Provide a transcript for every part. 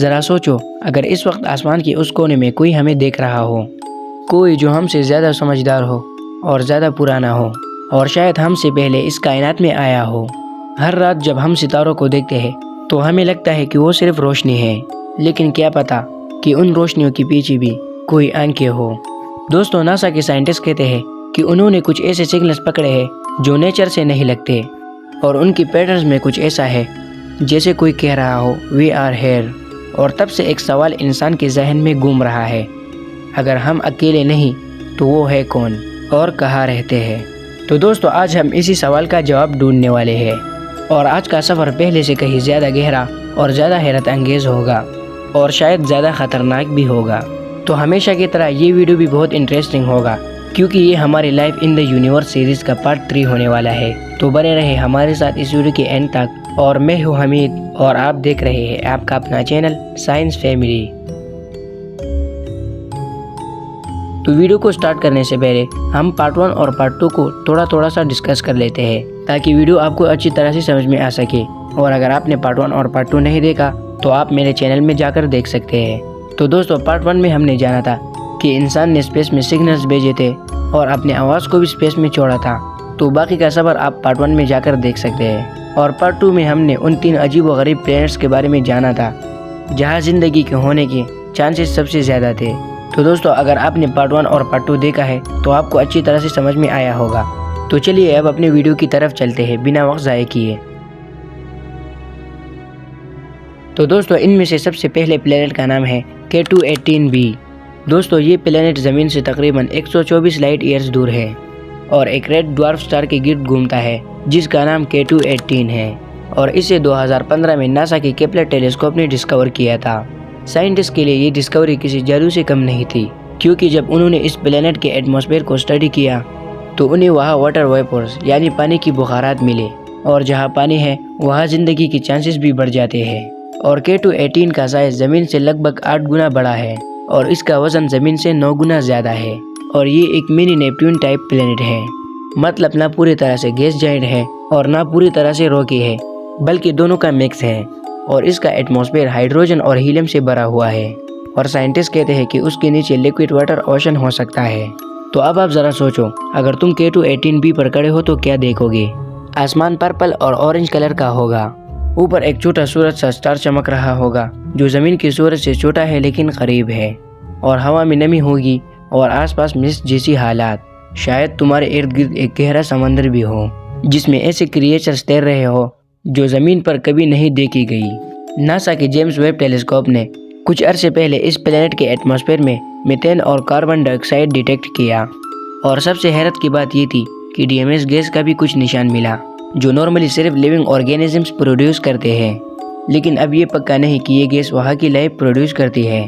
ذرا سوچو، اگر اس وقت آسمان کے اس کونے میں کوئی ہمیں دیکھ رہا ہو، کوئی جو ہم سے زیادہ سمجھدار ہو اور زیادہ پرانا ہو، اور شاید ہم سے پہلے اس کائنات میں آیا ہو۔ ہر رات جب ہم ستاروں کو دیکھتے ہیں تو ہمیں لگتا ہے کہ وہ صرف روشنی ہے، لیکن کیا پتا کہ ان روشنیوں کے پیچھے بھی کوئی آنکھیں ہو۔ دوستو، ناسا کے سائنٹسٹ کہتے ہیں کہ انہوں نے کچھ ایسے سگنلز پکڑے ہیں جو نیچر سے نہیں لگتے، اور ان کی پیٹرنز میں کچھ ایسا ہے جیسے کوئی کہہ رہا ہو وی آر ہیئر۔ اور تب سے ایک سوال انسان کے ذہن میں گھوم رہا ہے، اگر ہم اکیلے نہیں تو وہ ہے کون اور کہاں رہتے ہیں؟ تو دوستو، آج ہم اسی سوال کا جواب ڈھونڈنے والے ہیں، اور آج کا سفر پہلے سے کہیں زیادہ گہرا اور زیادہ حیرت انگیز ہوگا، اور شاید زیادہ خطرناک بھی ہوگا۔ تو ہمیشہ کی طرح یہ ویڈیو بھی بہت انٹرسٹنگ ہوگا، کیونکہ یہ ہماری life in the universe series کا پارٹ 3 ہونے والا ہے۔ تو بنے رہے ہمارے ساتھ اس ویڈیو کے اینڈ تک، اور میں ہوں حمید، اور آپ دیکھ رہے ہیں آپ کا اپنا چینل سائنس فیملی۔ تو ویڈیو کو سٹارٹ کرنے سے پہلے ہم پارٹ 1 اور پارٹ 2 کو تھوڑا سا ڈسکس کر لیتے ہیں، تاکہ ویڈیو آپ کو اچھی طرح سے سمجھ میں آ سکے۔ اور اگر آپ نے پارٹ 1 اور پارٹ 2 نہیں دیکھا تو آپ میرے چینل میں جا کر دیکھ سکتے ہیں۔ تو دوستو، پارٹ 1 میں ہم نے جانا تھا کہ انسان نے اسپیس میں سگنلز بھیجے تھے اور اپنے آواز کو بھی اسپیس میں چھوڑا تھا۔ تو باقی کا سفر آپ پارٹ 1 میں جا کر دیکھ سکتے ہیں۔ اور پارٹ 2 میں ہم نے ان 3 عجیب و غریب پلینٹس کے بارے میں جانا تھا جہاں زندگی کے ہونے کے چانسز سب سے زیادہ تھے۔ تو دوستو، اگر آپ نے پارٹ 1 اور پارٹ 2 دیکھا ہے تو آپ کو اچھی طرح سے سمجھ میں آیا ہوگا۔ تو چلیے اب اپنے ویڈیو کی طرف چلتے ہیں بنا وقت ضائع کیے۔ تو دوستو، ان میں سے سب سے پہلے پلینٹ کا نام ہے K2-18b۔ دوستو، یہ پلینٹ زمین سے تقریباً 124 لائٹ ایئرز دور ہے اور ایک ریڈ ڈوارف سٹار کے گرد گھومتا ہے جس کا نام K2-18 ہے، اور اسے 2015 میں ناسا کے کیپلر ٹیلیسکوپ نے ڈسکور کیا تھا۔ سائنٹسٹ کے لیے یہ ڈسکوری کسی جادو سے کم نہیں تھی، کیونکہ جب انہوں نے اس پلینٹ کے ایٹماسفیئر کو اسٹڈی کیا تو انہیں وہاں واٹر ویپرز یعنی پانی کی بخارات ملے، اور جہاں پانی ہے وہاں زندگی کے چانسز بھی بڑھ جاتے ہیں۔ اور K2-18 کا سائز زمین سے لگ بھگ 8 گنا بڑا ہے، اور اس کا وزن زمین سے 9 گنا زیادہ ہے، اور یہ ایک منی نیپٹون ٹائپ پلینٹ ہے۔ مطلب نہ پوری طرح سے گیس جائنٹ ہے اور نہ پوری طرح سے روکی ہے، بلکہ دونوں کا مکس ہے، اور اس کا ایٹماسفیئر ہائیڈروجن اور ہیلیم سے بھرا ہوا ہے، اور سائنٹسٹ کہتے ہیں کہ اس کے نیچے لیکوڈ واٹر اوشن ہو سکتا ہے۔ تو اب آپ ذرا سوچو، اگر تم K2-18b پر کھڑے ہو تو کیا دیکھو گے؟ آسمان پرپل اور اورنج کلر کا ہوگا، اوپر ایک چھوٹا سورج سا سٹار چمک رہا ہوگا جو زمین کے سورج سے چھوٹا ہے لیکن قریب ہے، اور ہوا میں نمی ہوگی اور آس پاس مسٹ جیسی حالات۔ شاید تمہارے ارد گرد ایک گہرا سمندر بھی ہو جس میں ایسے کریچرز تیر رہے ہو جو زمین پر کبھی نہیں دیکھی گئی۔ ناسا کے جیمز ویب ٹیلیسکوپ نے کچھ عرصے پہلے اس پلینٹ کے ایٹماسفیئر میں میتین اور کاربن ڈائی آکسائڈ ڈیٹیکٹ کیا، اور سب سے حیرت کی بات یہ تھی کہ DMS گیس کا بھی کچھ نشان ملا جو نارملی صرف لیونگ آرگینزمز پروڈیوس کرتے ہیں۔ لیکن اب یہ پکا نہیں کہ یہ گیس وہاں کی لائف پروڈیوس کرتی ہے،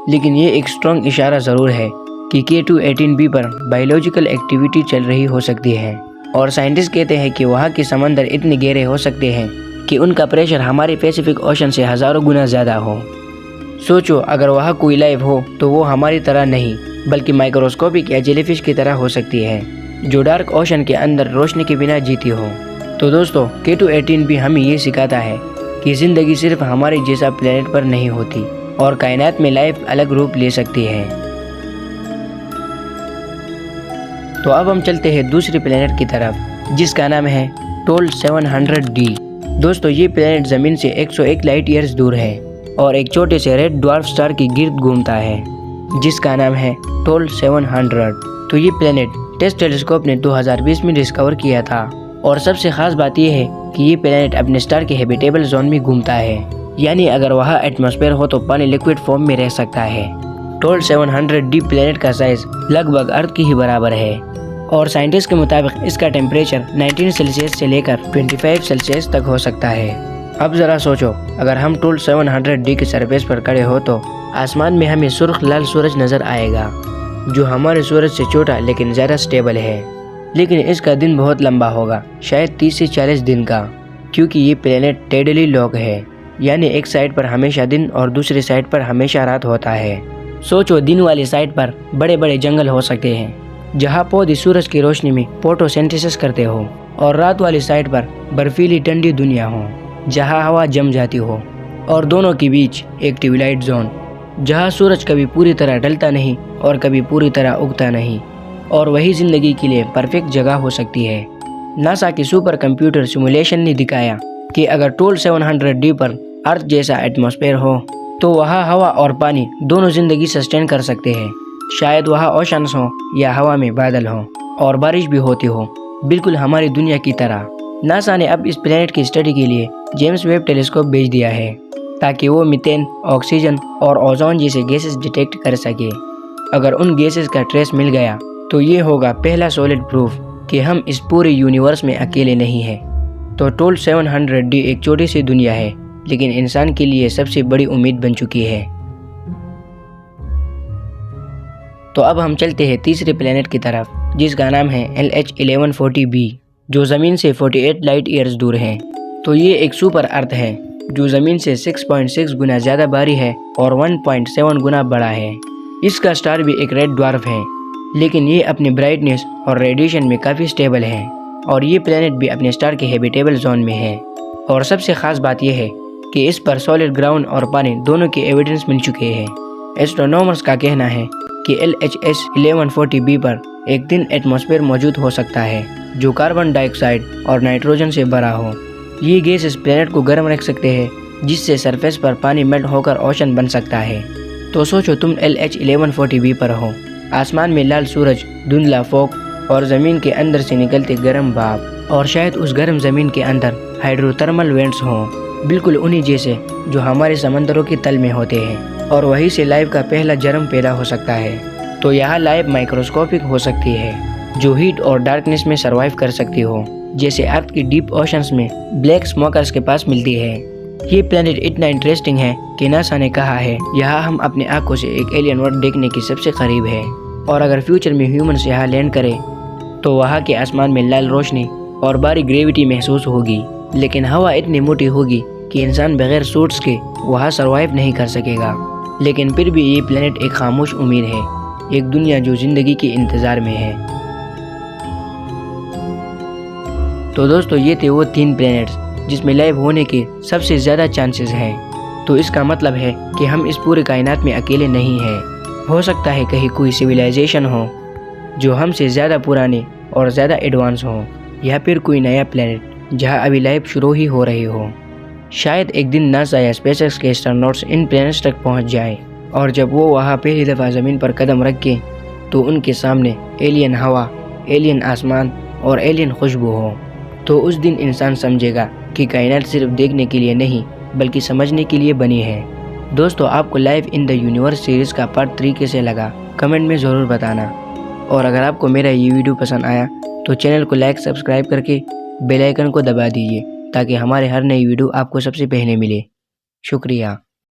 لیکن یہ ایک سٹرونگ اشارہ ضرور ہے کہ K2-18b پر بایولوجیکل ایکٹیویٹی چل رہی ہو سکتی ہے، اور سائنٹسٹ کہتے ہیں کہ وہاں کے سمندر اتنے گہرے ہو سکتے ہیں کہ ان کا پریشر ہمارے پیسیفک اوشن سے ہزاروں گنا زیادہ ہو۔ سوچو، اگر وہاں کوئی لائف ہو تو وہ ہماری طرح نہیں بلکہ مائکروسکوپک یا جیلی فش کی طرح ہو سکتی ہے، جو ڈارک اوشن کے اندر روشنی کے بنا جیتی ہو۔ تو دوستو، K2-18b ہمیں یہ سکھاتا ہے کہ زندگی صرف ہمارے جیسا پلینٹ پر نہیں ہوتی، اور کائنات میں لائف الگ روپ لے سکتی ہے۔ تو اب ہم چلتے ہیں دوسری پلینٹ کی طرف جس کا نام ہے TOL-700d۔ دوستو، یہ پلینٹ زمین سے 101 لائٹ ایئرز دور ہے اور ایک چھوٹے سے ریڈ ڈوارف سٹار کے گرد گھومتا ہے جس کا نام ہے TOL-700۔ تو یہ پلینٹ ٹیسٹ ٹیلیسکوپ نے 2020 میں ڈسکور کیا تھا، اور سب سے خاص بات یہ ہے کہ یہ پلینٹ اپنے سٹار کے ہیبیٹیبل زون میں گھومتا ہے، یعنی اگر وہاں ایٹماسفیئر ہو تو پانی لیکوڈ فارم میں رہ سکتا ہے۔ TOL-700d پلینٹ کا سائز لگ بھگ ارتھ کی ہی برابر ہے، اور سائنٹسٹ کے مطابق اس کا ٹیمپریچر 19 سیلسیس سے لے کر 25 سیلسیس تک ہو سکتا ہے۔ اب ذرا سوچو، اگر ہم TOL-700d کے سرفیس پر کھڑے ہو تو آسمان میں ہمیں سرخ لال سورج نظر آئے گا جو ہمارے سورج سے چھوٹا لیکن زیادہ سٹیبل ہے، لیکن اس کا دن بہت لمبا ہوگا، شاید 30 سے 40 دن کا، کیونکہ یہ پلینٹ ٹیڈلی لاک ہے، یعنی ایک سائڈ پر ہمیشہ دن اور دوسری سائڈ پر ہمیشہ رات ہوتا ہے۔ سوچو، دن والی سائڈ پر بڑے بڑے جنگل ہو سکتے ہیں جہاں پودے سورج کی روشنی میں فوٹو سینتھیسس کرتے ہو، اور رات والی سائڈ پر برفیلی ٹھنڈی دنیا ہو جہاں ہوا جم جاتی ہو اور دونوں کے بیچ ایک ٹوائلائٹ زون جہاں سورج کبھی پوری طرح ڈھلتا نہیں اور کبھی پوری طرح اگتا نہیں، اور وہی زندگی کے لیے پرفیکٹ جگہ ہو سکتی ہے۔ ناسا کی سپر کمپیوٹر سیمولیشن نے دکھایا کہ اگر ٹول 700D پر ارتھ جیسا ایٹماسفیئر ہو تو وہاں ہوا اور پانی دونوں زندگی سسٹین کر سکتے ہیں۔ شاید وہاں اوشنز ہوں یا ہوا میں بادل ہوں اور بارش بھی ہوتی ہو، بالکل ہماری دنیا کی طرح۔ ناسا نے اب اس پلینٹ کی اسٹڈی کے لیے جیمس ویب ٹیلیسکوپ بھیج دیا ہے تاکہ وہ میتین، آکسیجن اور اوزون جیسے گیسز ڈیٹیکٹ کر سکے۔ اگر ان گیسز کا ٹریس مل گیا تو یہ ہوگا پہلا سولڈ پروف کہ ہم اس پورے یونیورس میں اکیلے نہیں ہیں۔ تو ٹول 700D ایک چھوٹی سی دنیا ہے لیکن انسان کے لیے سب سے بڑی امید بن چکی ہے۔ تو اب ہم چلتے ہیں تیسرے پلینٹ کی طرف جس کا نام ہے LH1140b، جو زمین سے 48 لائٹ ایئرز دور ہے۔ تو یہ ایک سپر ارتھ ہے جو زمین سے 6.6 گنا زیادہ بھاری ہے اور 1.7 گنا بڑا ہے۔ اس کا سٹار بھی ایک ریڈ ڈوارف ہے، لیکن یہ اپنی برائٹنس اور ریڈیشن میں کافی سٹیبل ہے، اور یہ پلینٹ بھی اپنے سٹار کے ہیبیٹیبل زون میں ہے۔ اور سب سے خاص بات یہ ہے کہ اس پر سالڈ گراؤنڈ اور پانی دونوں کے ایویڈنس مل چکے ہیں۔ ایسٹرونومرز کا کہنا ہے کہ LH1140b پر ایک تhin ایٹماسفیئر موجود ہو سکتا ہے جو کاربن ڈائی آکسائڈ اور نائٹروجن سے بھرا ہو۔ یہ گیس اس پلینٹ کو گرم رکھ سکتے ہیں جس سے سرفیس پر پانی میلٹ ہو کر اوشن بن سکتا ہے۔ تو سوچو تم LH1140b پر ہو، آسمان میں لال سورج، دھندلا فوگ اور زمین کے اندر سے نکلتے گرم بھاپ، اور شاید اس گرم زمین کے اندر ہائیڈرو تھرمل وینٹس ہوں، بالکل انہی جیسے جو ہمارے سمندروں کے تل میں ہوتے ہیں، اور وہیں سے لائف کا پہلا جرم پیدا ہو سکتا ہے۔ تو یہاں لائف مائکروسکوپک ہو سکتی ہے جو ہیٹ اور ڈارکنس میں سروائیو کر سکتی ہو، جیسے ارتھ کی ڈیپ اوشنز میں بلیک اسموکرز کے پاس ملتی ہے۔ یہ پلینٹ اتنا انٹرسٹنگ ہے کہ ناسا نے کہا ہے یہاں ہم اپنے آنکھوں سے ایک ایلین ورلڈ دیکھنے کی سب سے قریب ہے، اور اگر فیوچر میں ہیومنز یہاں لینڈ کرے تو وہاں کے آسمان میں لال روشنی اور بھاری گریویٹی محسوس ہوگی، لیکن ہوا اتنی موٹی ہوگی کہ انسان بغیر سوٹس کے وہاں سروائیو نہیں کر سکے گا۔ لیکن پھر بھی یہ پلینٹ ایک خاموش امید ہے، ایک دنیا جو زندگی کے انتظار میں ہے۔ تو دوستو یہ تھے وہ 3 پلینٹس جس میں لائف ہونے کے سب سے زیادہ چانسز ہیں۔ تو اس کا مطلب ہے کہ ہم اس پورے کائنات میں اکیلے نہیں ہیں۔ ہو سکتا ہے کہیں کوئی سویلائزیشن ہو جو ہم سے زیادہ پرانے اور زیادہ ایڈوانس ہو، یا پھر کوئی نیا پلینٹ جہاں ابھی لائف شروع ہی ہو رہی ہو۔ شاید ایک دن ناسا یا اسپیس ایکس کے اسٹروناٹس ان پلینٹس تک پہنچ جائیں، اور جب وہ وہاں پہلی دفعہ زمین پر قدم رکھیں تو ان کے سامنے ایلین ہوا، ایلین آسمان اور ایلین خوشبو ہو۔ تو اس دن انسان سمجھے گا کہ کائنات صرف دیکھنے کے لیے نہیں بلکہ سمجھنے کے لیے بنی ہے۔ دوستو آپ کو life in the universe series کا پارٹ 3 کیسے لگا کمنٹ میں ضرور بتانا، اور اگر آپ کو میرا یہ ویڈیو پسند آیا تو چینل کو لائک سبسکرائب کر کے بیل آئیکن کو دبا دیجیے تاکہ ہمارے ہر نئی ویڈیو آپ کو سب سے پہلے ملے۔ شکریہ۔